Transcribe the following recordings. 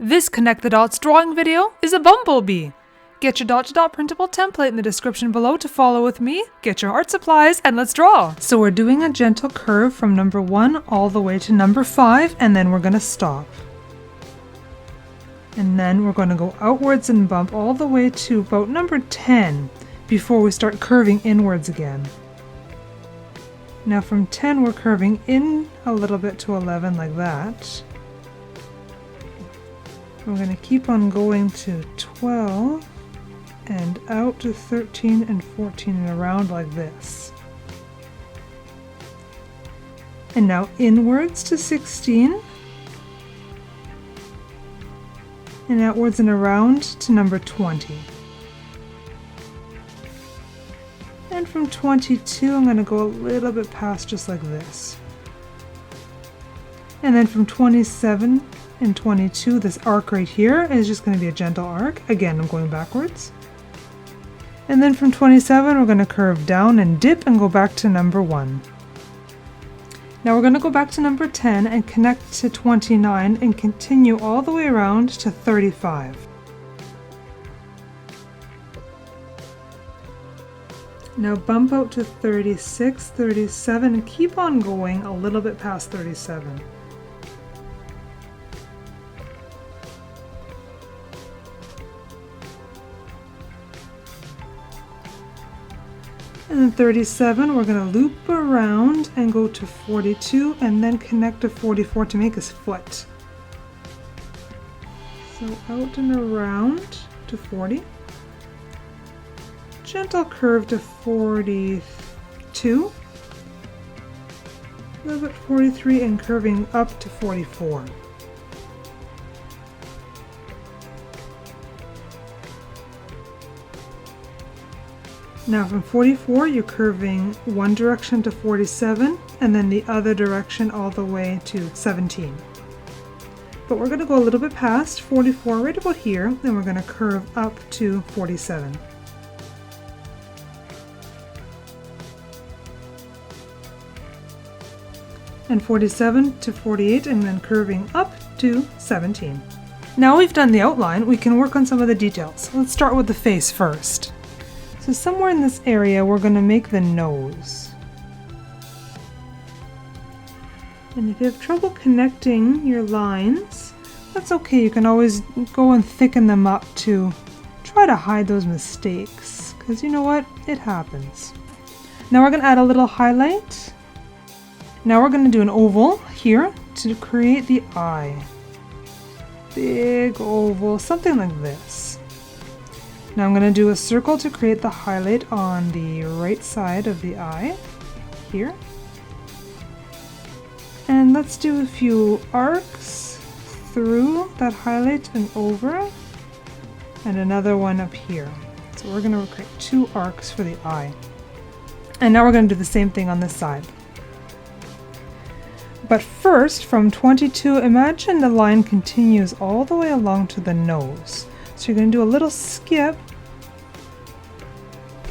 This Connect the Dots drawing video is a bumblebee. Get your dot-to-dot printable template in the description below to follow with me, get your art supplies, and let's draw. So we're doing a gentle curve from number 1 all the way to number 5, and then we're going to stop. And then we're going to go outwards and bump all the way to about number 10 before we start curving inwards again. Now from 10 we're curving in a little bit to 11 like that. We're going to keep on going to 12 and out to 13 and 14 and around like this. And now inwards to 16 and outwards and around to number 20. And from 22 I'm going to go a little bit past just like this. And then from 27 and 22, this arc right here is just going to be a gentle arc. Again, I'm going backwards. And then from 27 we're going to curve down and dip and go back to number 1. Now we're going to go back to number 10 and connect to 29 and continue all the way around to 35. Now bump out to 36, 37 and keep on going a little bit past 37. And then 37, we're going to loop around and go to 42 and then connect to 44 to make his foot. So out and around to 40. Gentle curve to 42. A little bit 43 and curving up to 44. Now from 44 you're curving one direction to 47 and then the other direction all the way to 17. But we're going to go a little bit past 44 right about here, then we're going to curve up to 47. And 47 to 48 and then curving up to 17. Now we've done the outline, we can work on some of the details. Let's start with the face first. So somewhere in this area we're going to make the nose. And if you have trouble connecting your lines, that's okay. You can always go and thicken them up to try to hide those mistakes, because you know what? It happens. Now we're going to add a little highlight. Now we're going to do an oval here to create the eye. Big oval, something like this. Now I'm going to do a circle to create the highlight on the right side of the eye, here. And let's do a few arcs through that highlight and over, and another one up here. So we're going to create 2 arcs for the eye. And now we're going to do the same thing on this side. But first, from 22, imagine the line continues all the way along to the nose. So you're going to do a little skip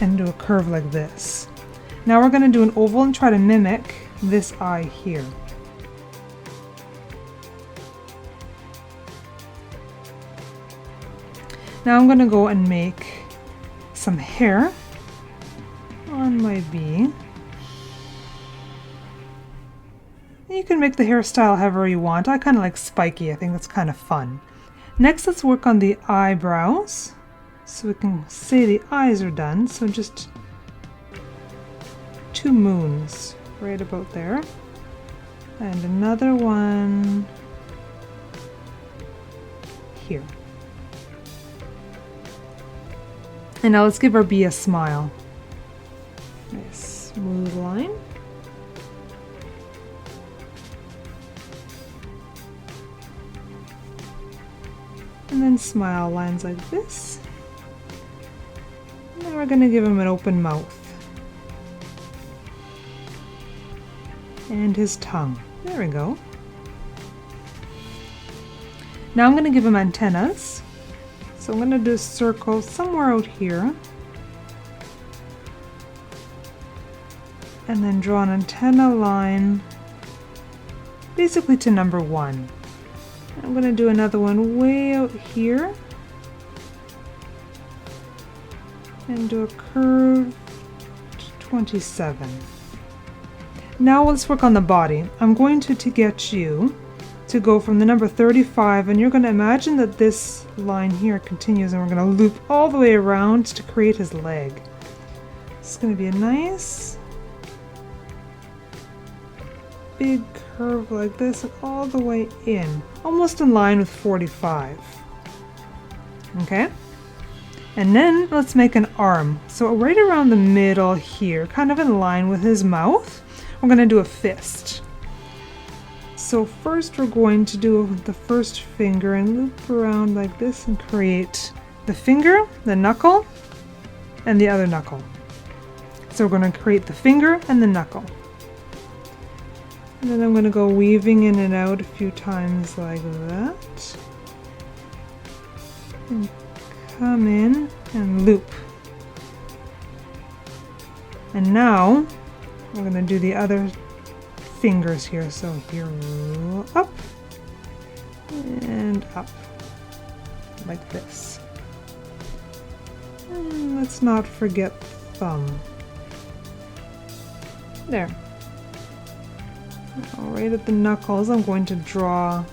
and do a curve like this. Now we're going to do an oval and try to mimic this eye here. Now I'm going to go and make some hair on my bee. You can make the hairstyle however you want. I kind of like spiky. I think that's kind of fun. Next, let's work on the eyebrows. So we can say the eyes are done. So just 2 moons right about there. And another one here. And now let's give our bee a smile. Nice smooth line. And then smile lines like this. And then we're going to give him an open mouth. And his tongue. There we go. Now I'm going to give him antennas. So I'm going to do a circle somewhere out here. And then draw an antenna line basically to number 1. I'm going to do another one way out here and do a curved 27. Now let's work on the body. I'm going to get you to go from the number 35, and you're going to imagine that this line here continues, and we're going to loop all the way around to create his leg. It's going to be a nice big curve like this all the way in, almost in line with 45. Okay? And then let's make an arm. So right around the middle here, kind of in line with his mouth, we're going to do a fist. So first we're going to do the first finger and loop around like this and create the finger, the knuckle, and the other knuckle. So we're going to create the finger and the knuckle. And then I'm going to go weaving in and out a few times like that. And come in and loop. And now we're going to do the other fingers here. So here, up and up like this. And let's not forget thumb. There. Now, right at the knuckles, I'm going to draw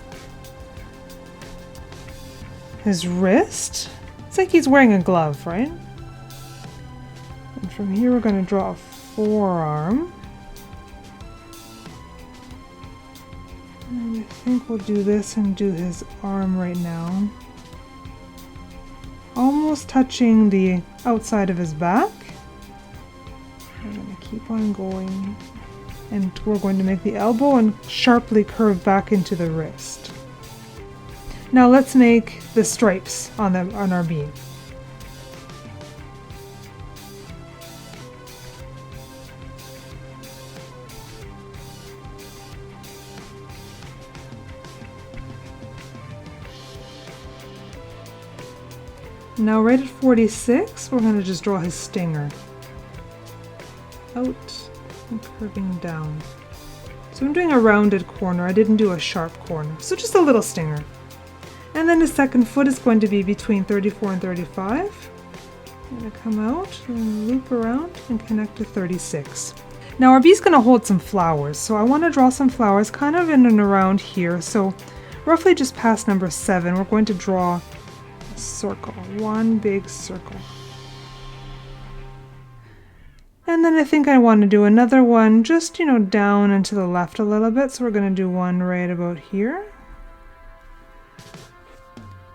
his wrist. It's like he's wearing a glove, right? And from here we're going to draw a forearm. And I think we'll do this and do his arm right now. Almost touching the outside of his back. I'm going to keep on going. And we're going to make the elbow and sharply curve back into the wrist. Now let's make the stripes on our bee. Now right at 46, we're going to just draw his stinger. Out and curving down. So I'm doing a rounded corner. I didn't do a sharp corner. So just a little stinger. And then the second foot is going to be between 34 and 35. I'm going to come out and loop around and connect to 36. Now our bee's going to hold some flowers. So I want to draw some flowers kind of in and around here. So roughly just past number 7, we're going to draw a circle, one big circle. And then I think I want to do another one just, down and to the left a little bit. So we're going to do one right about here.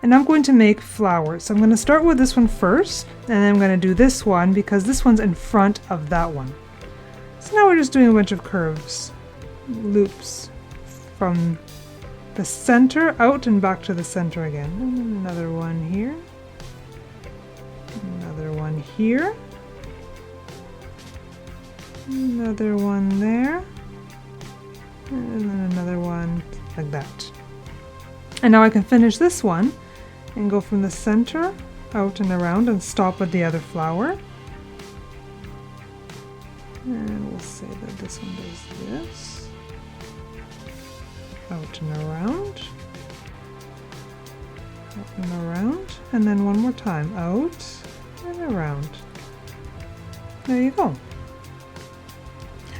And I'm going to make flowers. So I'm going to start with this one first, and then I'm going to do this one because this one's in front of that one. So now we're just doing a bunch of curves, loops from the center out and back to the center again. And another one here. Another one here. Another one there. And then another one like that. And now I can finish this one and go from the center out and around and stop with the other flower. And we'll say that this one does this. Out and around. Out and around. And then one more time. Out and around. There you go.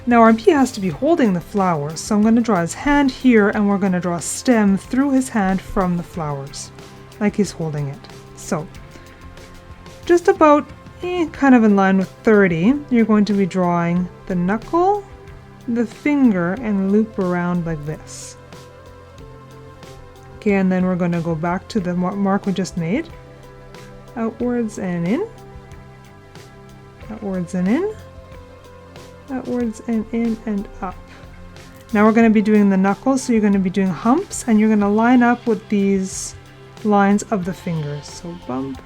Now our bee has to be holding the flowers, so I'm going to draw his hand here and we're going to draw a stem through his hand from the flowers, like he's holding it. So, just about kind of in line with 30, you're going to be drawing the knuckle, the finger, and loop around like this. Okay, and then we're going to go back to the mark we just made. Outwards and in. Outwards and in. Outwards and in and up. Now we're going to be doing the knuckles, so you're going to be doing humps, and you're going to line up with these lines of the fingers. So bump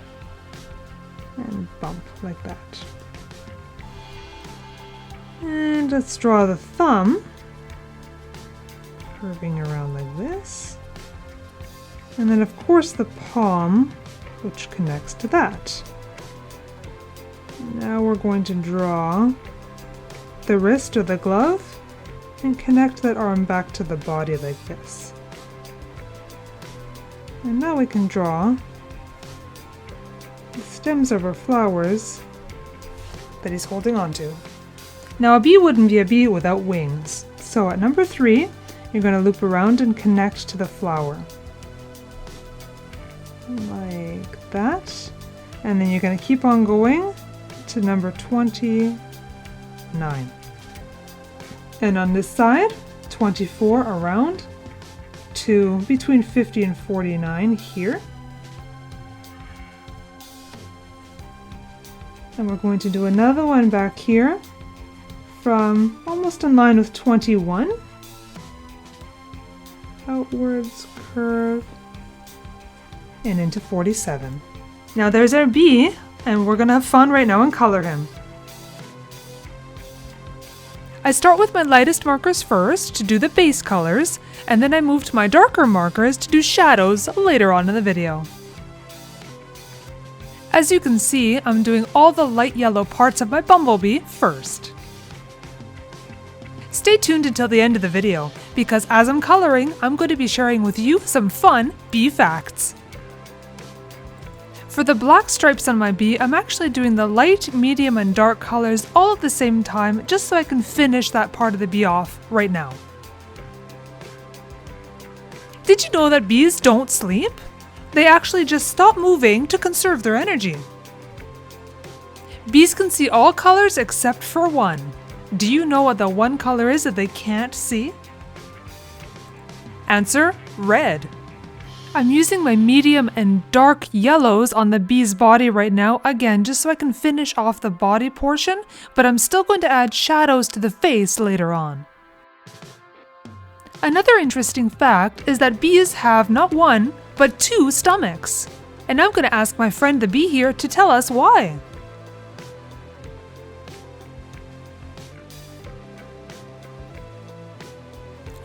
and bump like that. And let's draw the thumb, curving around like this. And then of course the palm, which connects to that. Now we're going to draw the wrist or the glove and connect that arm back to the body like this. And now we can draw the stems of our flowers that he's holding on to. Now a bee wouldn't be a bee without wings. So at number 3, you're going to loop around and connect to the flower. Like that. And then you're going to keep on going to number 29. And on this side, 24 around to between 50 and 49 here. And we're going to do another one back here from almost in line with 21. Outwards curve and into 47. Now there's our bee, and we're gonna have fun right now and color him. I start with my lightest markers first to do the base colors, and then I move to my darker markers to do shadows later on in the video. As you can see, I'm doing all the light yellow parts of my bumblebee first. Stay tuned until the end of the video, because as I'm coloring, I'm going to be sharing with you some fun bee facts. For the black stripes on my bee, I'm actually doing the light, medium, and dark colors all at the same time, just so I can finish that part of the bee off right now. Did you know that bees don't sleep? They actually just stop moving to conserve their energy. Bees can see all colors except for one. Do you know what the one color is that they can't see? Answer: red. I'm using my medium and dark yellows on the bee's body right now, again, just so I can finish off the body portion, but I'm still going to add shadows to the face later on. Another interesting fact is that bees have not one, but 2 stomachs. And I'm going to ask my friend the bee here to tell us why.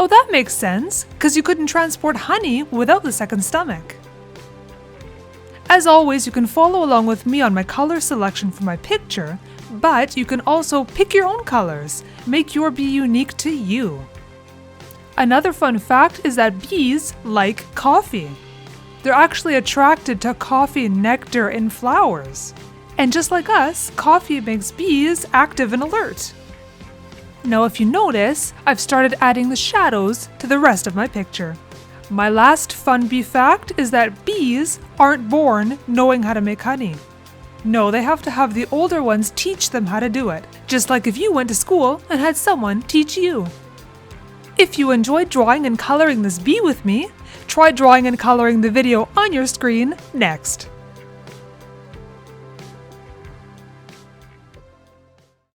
Oh, that makes sense, because you couldn't transport honey without the second stomach. As always, you can follow along with me on my color selection for my picture, but you can also pick your own colors, make your bee unique to you. Another fun fact is that bees like coffee. They're actually attracted to coffee nectar in flowers. And just like us, coffee makes bees active and alert. Now if you notice, I've started adding the shadows to the rest of my picture. My last fun bee fact is that bees aren't born knowing how to make honey. No, they have to have the older ones teach them how to do it, just like if you went to school and had someone teach you. If you enjoyed drawing and coloring this bee with me, try drawing and coloring the video on your screen next.